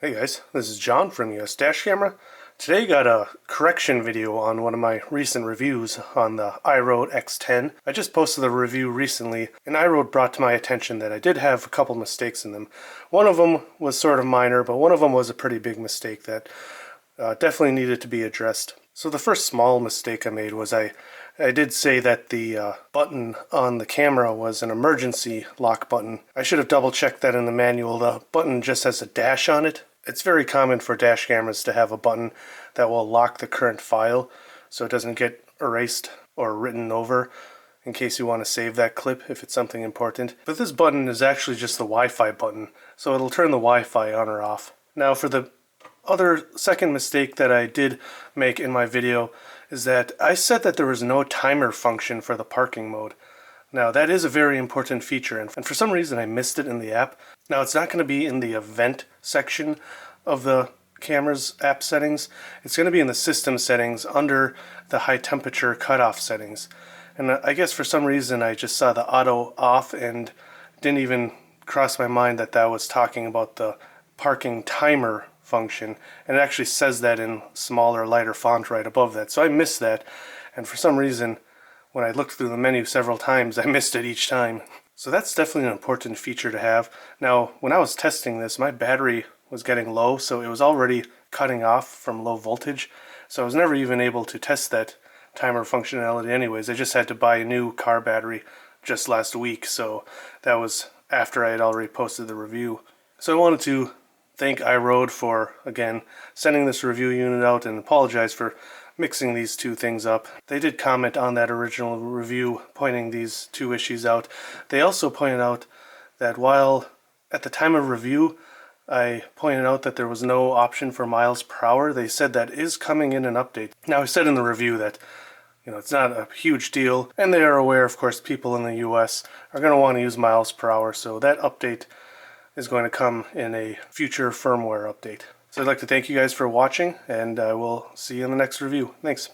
Hey guys, this is John from US Dash Camera. Today got a correction video on one of my recent reviews on the IROAD X10. I just posted a review recently and IROAD brought to my attention that I did have a couple mistakes in them. One of them was sort of minor, but one of them was a pretty big mistake that definitely needed to be addressed. So the first small mistake I made was I did say that the button on the camera was an emergency lock button. I should have double checked that in the manual. The button just has a dash on it. It's very common for dash cameras to have a button that will lock the current file so it doesn't get erased or written over in case you want to save that clip if it's something important. But this button is actually just the Wi-Fi button, so it'll turn the Wi-Fi on or off. Now for the other second mistake that I did make in my video is that I said that there was no timer function for the parking mode. Now that is a very important feature, and for some reason I missed it in the app. Now it's not going to be in the event section of the camera's app settings. It's going to be in the system settings under the high temperature cutoff settings. And I guess for some reason I just saw the auto off and didn't even cross my mind that that was talking about the parking timer function, and it actually says that in smaller, lighter font right above that. So I missed that, and for some reason when I looked through the menu several times I missed it each time. So that's definitely an important feature to have. Now when I was testing this, my battery was getting low, so it was already cutting off from low voltage, so I was never even able to test that timer functionality anyways. I just had to buy a new car battery just last week, so that was after I had already posted the review. So I wanted to thank IROAD for, again, sending this review unit out and apologize for mixing these two things up. They did comment on that original review pointing these two issues out. They also pointed out that while at the time of review I pointed out that there was no option for miles per hour, they said that is coming in an update. Now I said in the review that it's not a huge deal, and they are aware, of course, people in the US are going to want to use miles per hour, so that update is going to come in a future firmware update. So I'd like to thank you guys for watching, and I will see you in the next review. Thanks.